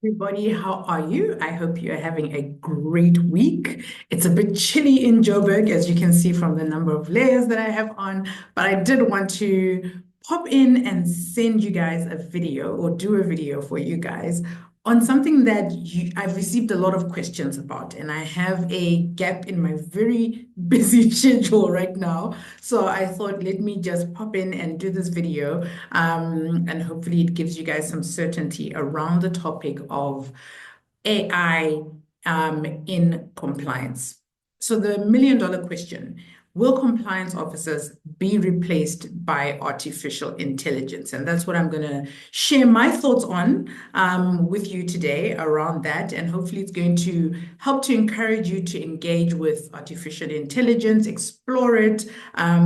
Everybody, how are you? I hope you're having a great week. It's a bit chilly in Joburg, as you can see from the number of layers that I have on, but I did want to pop in and send you guys a video or do a video for you guys on something that I've received a lot of questions about, and I have a gap in my very busy schedule right now. So I thought, let me just pop in and do this video, and hopefully it gives you guys some certainty around the topic of AI in compliance. So the million-dollar question, will compliance officers be replaced by artificial intelligence? And that's what I'm going to share my thoughts on with you today around that. And hopefully it's going to help to encourage you to engage with artificial intelligence, explore it,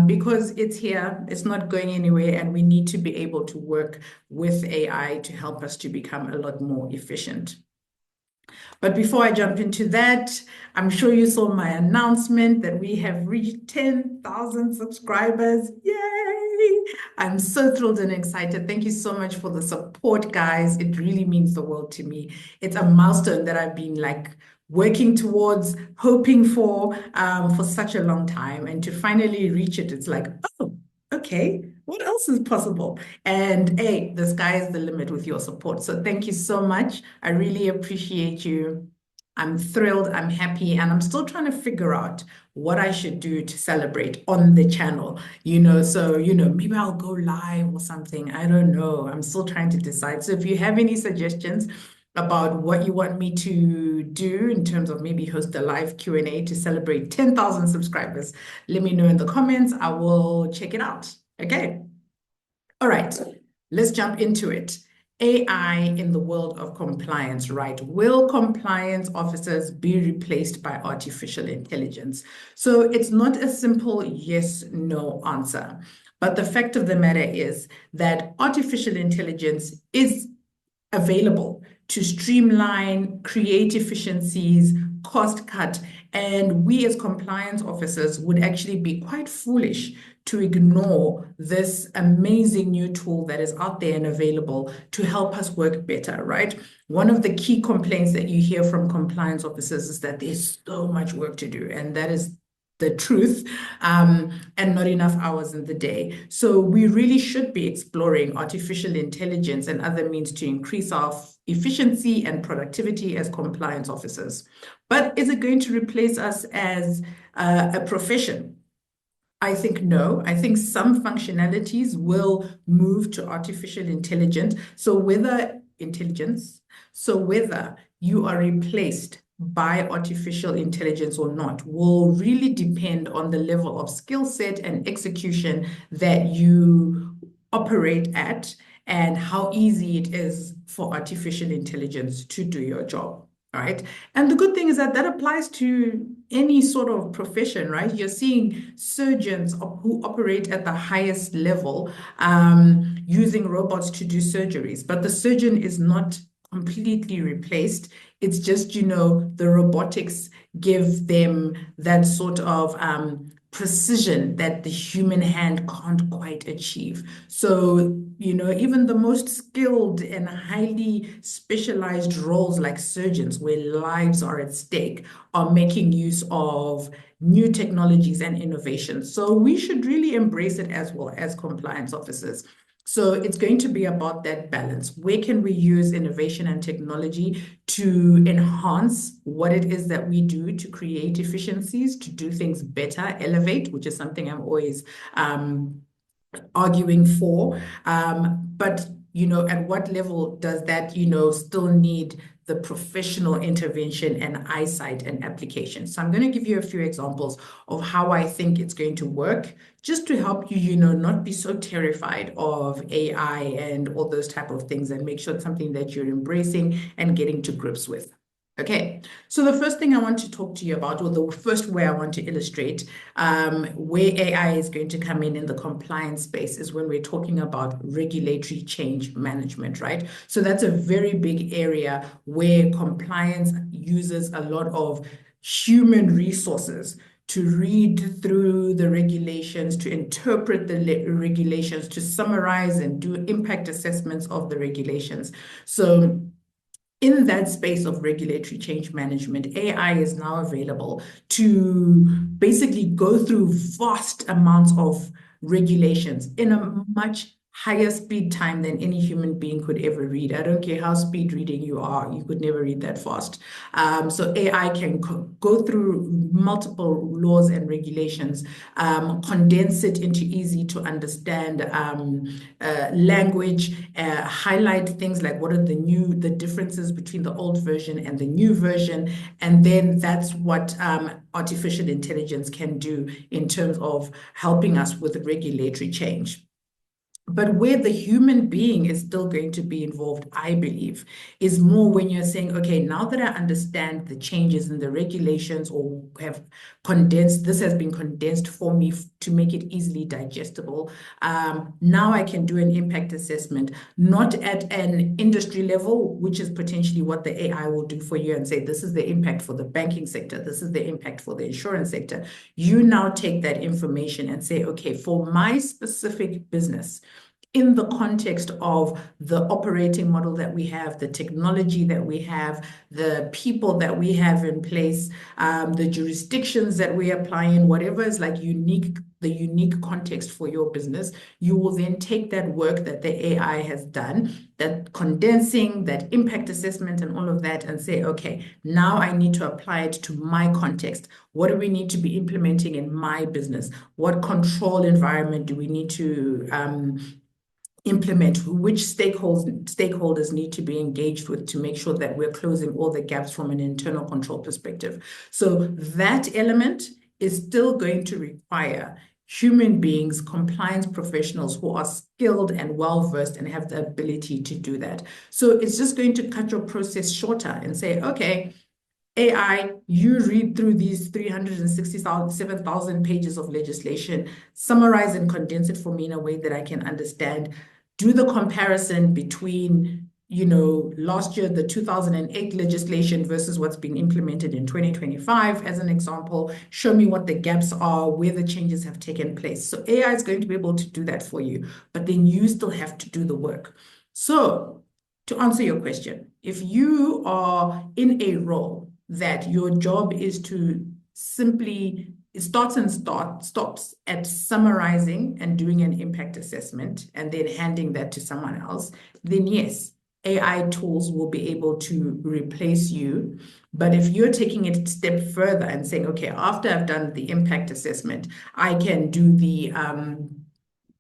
because it's here, it's not going anywhere, and we need to be able to work with AI to help us to become a lot more efficient. But before I jump into that, I'm sure you saw my announcement that we have reached 10,000 subscribers. Yay! I'm so thrilled and excited. Thank you so much for the support, guys. It really means the world to me. It's a milestone that I've been like working towards, hoping for such a long time. And to finally reach it, it's like, oh, okay, what else is possible? And hey, the sky is the limit with your support. So thank you so much. I really appreciate you. I'm thrilled, I'm happy, and I'm still trying to figure out what I should do to celebrate on the channel. So, maybe I'll go live or something. I don't know. I'm still trying to decide. So if you have any suggestions about what you want me to do in terms of maybe host a live Q&A to celebrate 10,000 subscribers, let me know in the comments. I will check it out. Okay. All right, let's jump into it. AI in the world of compliance, right? Will compliance officers be replaced by artificial intelligence? So it's not a simple yes, no answer. But the fact of the matter is that artificial intelligence is available to streamline, create efficiencies, cost cut. And we as compliance officers would actually be quite foolish to ignore this amazing new tool that is out there and available to help us work better, right? One of the key complaints that you hear from compliance officers is that there's so much work to do, and that is the truth, and not enough hours in the day. So we really should be exploring artificial intelligence and other means to increase our efficiency and productivity as compliance officers. But is it going to replace us as a profession? I think no. I think some functionalities will move to artificial intelligence. So whether you are replaced by artificial intelligence or not will really depend on the level of skill set and execution that you operate at and how easy it is for artificial intelligence to do your job. Right. And the good thing is that that applies to any sort of profession, right? You're seeing surgeons who operate at the highest level using robots to do surgeries, but the surgeon is not completely replaced. It's just, the robotics give them that sort of precision that the human hand can't quite achieve. So, even the most skilled and highly specialized roles like surgeons, where lives are at stake, are making use of new technologies and innovations. So we should really embrace it as well as compliance officers. So it's going to be about that balance. Where can we use innovation and technology to enhance what it is that we do to create efficiencies, to do things better, elevate, which is something I'm always arguing for. But at what level does that, still need the professional intervention and eyesight and application? So I'm going to give you a few examples of how I think it's going to work, just to help you, not be so terrified of AI and all those type of things, and make sure it's something that you're embracing and getting to grips with. Okay, so the first thing I want to talk to you about, or the first way I want to illustrate where AI is going to come in the compliance space, is when we're talking about regulatory change management, right? So that's a very big area where compliance uses a lot of human resources to read through the regulations, to interpret the regulations, to summarize and do impact assessments of the regulations. So in that space of regulatory change management, AI is now available to basically go through vast amounts of regulations in a much higher speed time than any human being could ever read. I don't care how speed reading you are, you could never read that fast. So AI can go through multiple laws and regulations, condense it into easy to understand language, highlight things like what are the differences between the old version and the new version. And then that's what artificial intelligence can do in terms of helping us with regulatory change. But where the human being is still going to be involved, I believe, is more when you're saying, okay, now that I understand the changes in the regulations or have condensed, this has been condensed for me to make it easily digestible. Now I can do an impact assessment, not at an industry level, which is potentially what the AI will do for you and say, this is the impact for the banking sector, this is the impact for the insurance sector. You now take that information and say, okay, for my specific business, in the context of the operating model that we have, the technology that we have, the people that we have in place, the jurisdictions that we apply in, whatever is like the unique context for your business, you will then take that work that the AI has done, that condensing, that impact assessment and all of that, and say, okay, now I need to apply it to my context. What do we need to be implementing in my business? What control environment do we need to implement, which stakeholders need to be engaged with to make sure that we're closing all the gaps from an internal control perspective. So that element is still going to require human beings, compliance professionals who are skilled and well-versed and have the ability to do that. So it's just going to cut your process shorter and say, okay, AI, you read through these 367,000 pages of legislation, summarize and condense it for me in a way that I can understand. Do the comparison between, last year, the 2008 legislation versus what's been implemented in 2025, as an example. Show me what the gaps are, where the changes have taken place. So AI is going to be able to do that for you, but then you still have to do the work. So to answer your question, if you are in a role that your job is to simply stops at summarizing and doing an impact assessment and then handing that to someone else, then yes, AI tools will be able to replace you. But if you're taking it a step further and saying, okay, after I've done the impact assessment, I can do the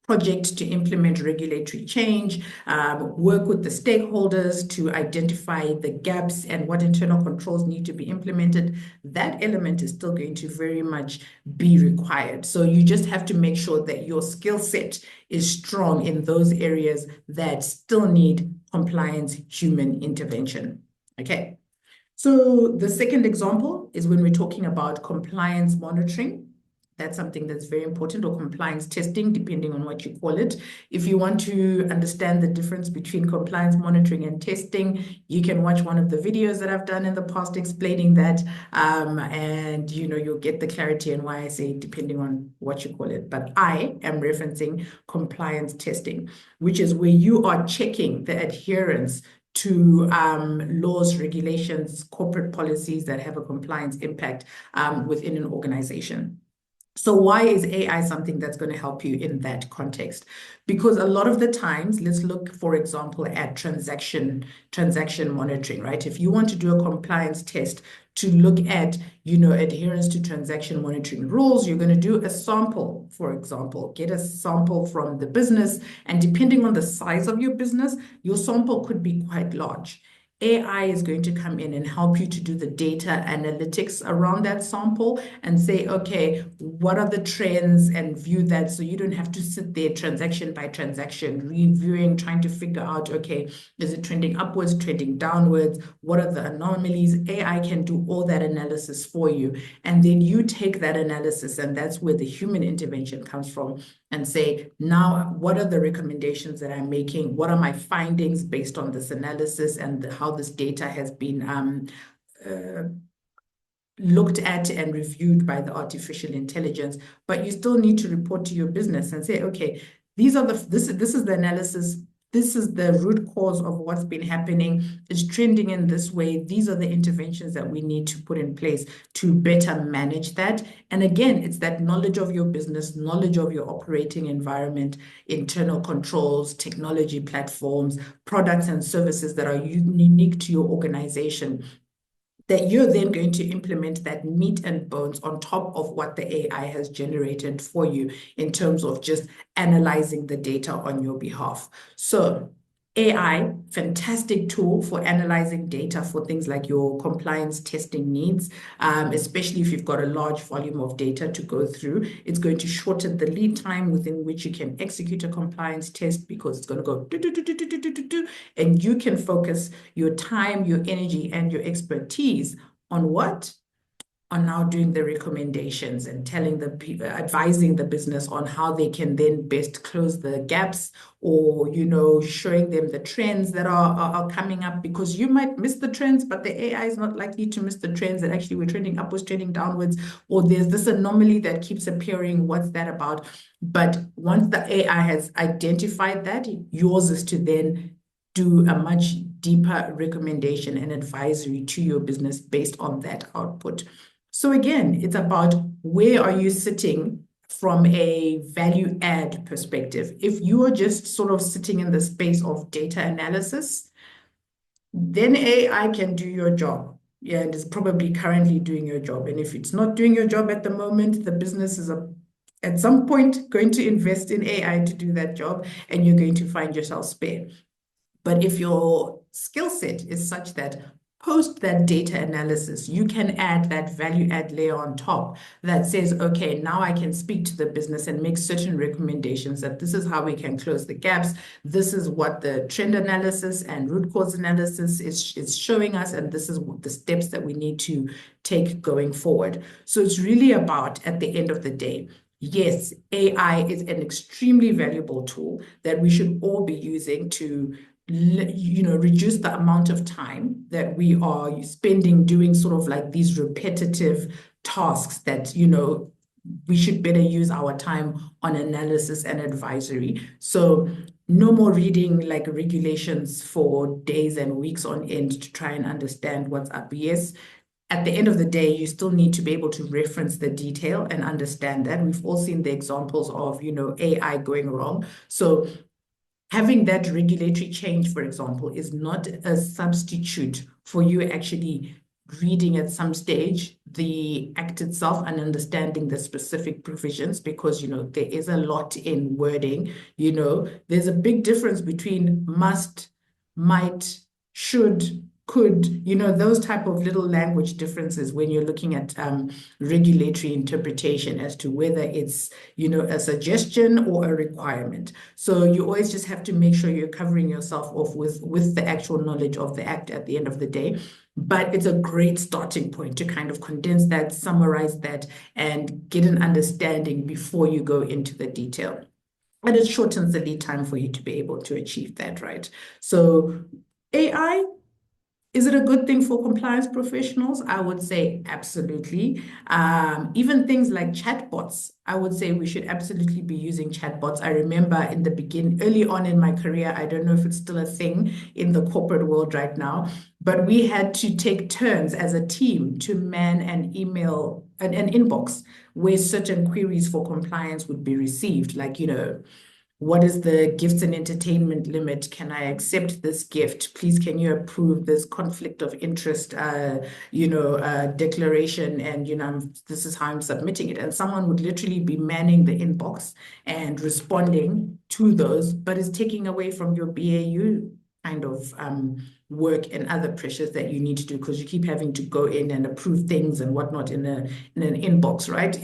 project to implement regulatory change, work with the stakeholders to identify the gaps and what internal controls need to be implemented, that element is still going to very much be required. So you just have to make sure that your skill set is strong in those areas that still need compliance human intervention. Okay. So the second example is when we're talking about compliance monitoring. That's something that's very important, or compliance testing, depending on what you call it. If you want to understand the difference between compliance monitoring and testing, you can watch one of the videos that I've done in the past explaining that, and you'll get the clarity and why I say depending on what you call it. But I am referencing compliance testing, which is where you are checking the adherence to laws, regulations, corporate policies that have a compliance impact within an organization. So why is AI something that's going to help you in that context? Because a lot of the times, let's look, for example, at transaction monitoring, right? If you want to do a compliance test to look at, adherence to transaction monitoring rules, you're going to do a sample, for example, get a sample from the business. And depending on the size of your business, your sample could be quite large. AI is going to come in and help you to do the data analytics around that sample and say, okay, what are the trends, and view that, so you don't have to sit there transaction by transaction, reviewing, trying to figure out, okay, is it trending upwards, trending downwards? What are the anomalies? AI can do all that analysis for you. And then you take that analysis, and that's where the human intervention comes from, and say, now, what are the recommendations that I'm making? What are my findings based on this analysis and how this data has been looked at and reviewed by the artificial intelligence? But you still need to report to your business and say, okay, this is the analysis. this is the root cause of what's been happening. It's trending in this way. These are the interventions that we need to put in place to better manage that. And again, it's that knowledge of your business, knowledge of your operating environment, internal controls, technology platforms, products and services that are unique to your organization, that you're then going to implement that meat and bones on top of what the AI has generated for you in terms of just analyzing the data on your behalf. So AI, fantastic tool for analyzing data for things like your compliance testing needs, especially if you've got a large volume of data to go through. It's going to shorten the lead time within which you can execute a compliance test because it's going to go do, do, do, do, do, do, do, do, and you can focus your time, your energy, and your expertise on what? On now doing the recommendations and telling the people, advising the business on how they can then best close the gaps, or showing them the trends that are coming up, because you might miss the trends, but the AI is not likely to miss the trends that actually we're trending upwards, trending downwards, or there's this anomaly that keeps appearing. What's that about? But once the AI has identified that, yours is to then do a much deeper recommendation and advisory to your business based on that output. So again, it's about where are you sitting from a value add perspective. If you are just sort of sitting in the space of data analysis, then AI can do your job. Yeah, and is probably currently doing your job. And if it's not doing your job at the moment, the business is at some point going to invest in AI to do that job, and you're going to find yourself spare. But if your skill set is such that post that data analysis, you can add that value add layer on top that says, okay, now I can speak to the business and make certain recommendations that this is how we can close the gaps. This is what the trend analysis and root cause analysis is showing us, and this is the steps that we need to take going forward. So it's really about, at the end of the day, yes, AI is an extremely valuable tool that we should all be using to reduce the amount of time that we are spending doing sort of like these repetitive tasks that, we should better use our time on analysis and advisory. So no more reading like regulations for days and weeks on end to try and understand what's up. Yes, at the end of the day, you still need to be able to reference the detail and understand that. We've all seen the examples of, AI going wrong. So having that regulatory change, for example, is not a substitute for you actually reading at some stage the act itself and understanding the specific provisions, because, there is a lot in wording. There's a big difference between must, might, should, could, those type of little language differences when you're looking at regulatory interpretation as to whether it's, a suggestion or a requirement. So you always just have to make sure you're covering yourself off with the actual knowledge of the act at the end of the day. But it's a great starting point to kind of condense that, summarize that, and get an understanding before you go into the detail. And it shortens the lead time for you to be able to achieve that, right? So AI, is it a good thing for compliance professionals? I would say absolutely. Even things like chatbots, I would say we should absolutely be using chatbots. I remember in the beginning, early on in my career, I don't know if it's still a thing in the corporate world right now, but we had to take turns as a team to man an email, an inbox where certain queries for compliance would be received, like, what is the gifts and entertainment limit? Can I accept this gift? Please, can you approve this conflict of interest, declaration? And, this is how I'm submitting it. And someone would literally be manning the inbox and responding to those, but it's taking away from your BAU kind of work and other pressures that you need to do, because you keep having to go in and approve things and whatnot in an inbox, right?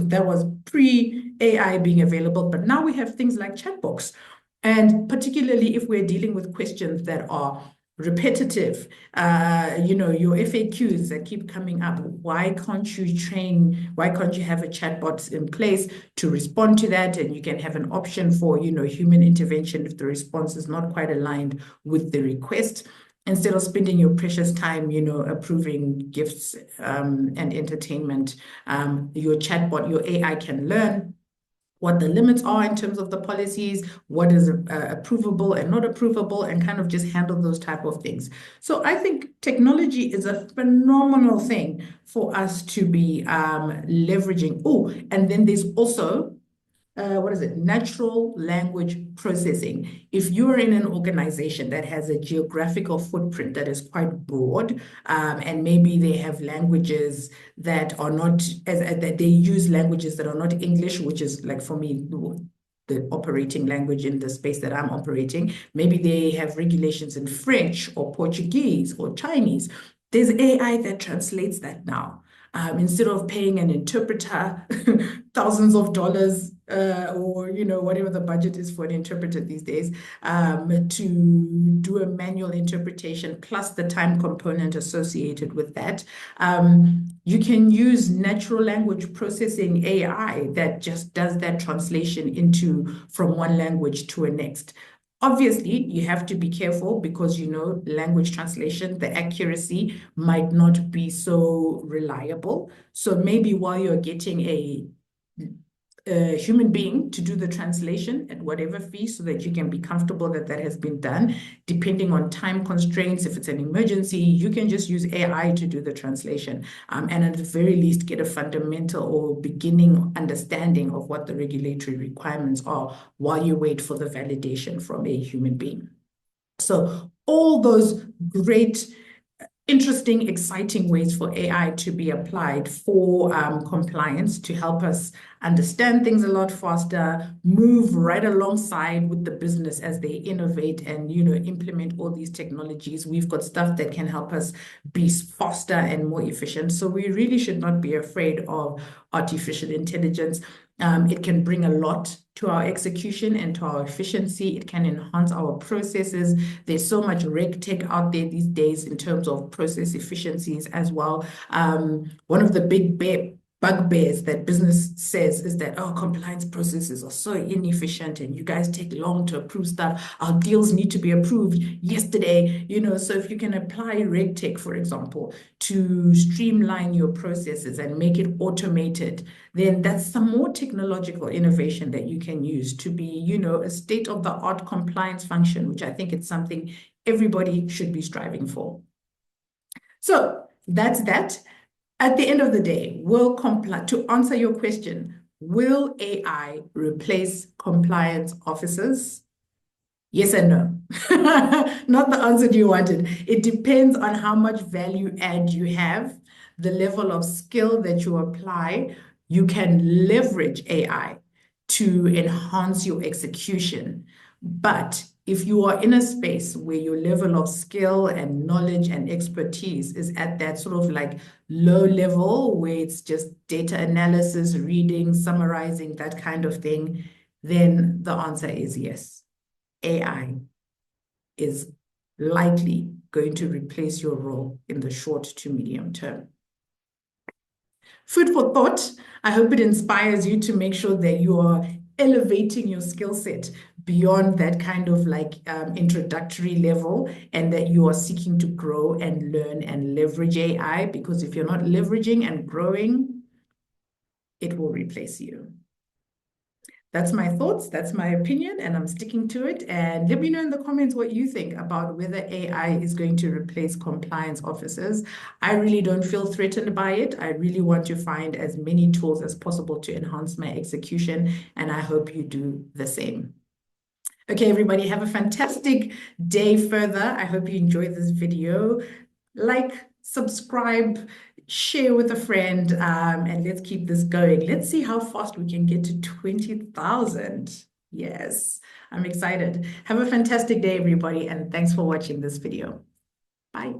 That was pre-AI being available, but now we have things like chatbots. And particularly if we're dealing with questions that are repetitive, your FAQs that keep coming up, why can't you have a chatbot in place to respond to that? And you can have an option for, human intervention if the response is not quite aligned with the request, instead of spending your precious time, approving gifts and entertainment. Your chatbot, your AI can learn what the limits are in terms of the policies, what is approvable and not approvable, and kind of just handle those type of things. So I think technology is a phenomenal thing for us to be leveraging. Oh, and then there's also what is it? Natural language processing. If you're in an organization that has a geographical footprint that is quite broad, and maybe they have languages that are not, that they use languages that are not English, which is like for me, the operating language in the space that I'm operating. Maybe they have regulations in French or Portuguese or Chinese. There's AI that translates that now. Instead of paying an interpreter thousands of dollars or whatever the budget is for an interpreter these days, to do a manual interpretation plus the time component associated with that, you can use natural language processing AI that just does that translation from one language to a next. Obviously, you have to be careful because, language translation, the accuracy might not be so reliable. So maybe while you're getting a human being to do the translation at whatever fee so that you can be comfortable that that has been done, depending on time constraints, if it's an emergency, you can just use AI to do the translation, and at the very least get a fundamental or beginning understanding of what the regulatory requirements are while you wait for the validation from a human being. So all those great, interesting, exciting ways for AI to be applied for compliance to help us understand things a lot faster, move right alongside with the business as they innovate and, implement all these technologies. We've got stuff that can help us be faster and more efficient. So we really should not be afraid of artificial intelligence. It can bring a lot to our execution and to our efficiency. It can enhance our processes. There's so much reg tech out there these days in terms of process efficiencies as well. One of the big bugbears that business says is that, compliance processes are so inefficient and you guys take long to approve stuff. Our deals need to be approved yesterday, so if you can apply RegTech, for example, to streamline your processes and make it automated, then that's some more technological innovation that you can use to be, a state-of-the-art compliance function, which I think it's something everybody should be striving for. So that's that. At the end of the day, to answer your question, will AI replace compliance officers? Yes and no. Not the answer you wanted. It depends on how much value add you have, the level of skill that you apply. You can leverage AI to enhance your execution. But if you are in a space where your level of skill and knowledge and expertise is at that sort of like low level where it's just data analysis, reading, summarizing, that kind of thing, then the answer is yes. AI is likely going to replace your role in the short to medium term. Food for thought. I hope it inspires you to make sure that you are elevating your skill set beyond that kind of like introductory level, and that you are seeking to grow and learn and leverage AI, because if you're not leveraging and growing, it will replace you. That's my thoughts, that's my opinion, and I'm sticking to it. And let me know in the comments what you think about whether AI is going to replace compliance officers. I really don't feel threatened by it. I really want to find as many tools as possible to enhance my execution, and I hope you do the same. Okay, everybody, have a fantastic day further. I hope you enjoyed this video. Like, subscribe, share with a friend, and let's keep this going. Let's see how fast we can get to 20,000. Yes, I'm excited. Have a fantastic day, everybody, and thanks for watching this video. Bye.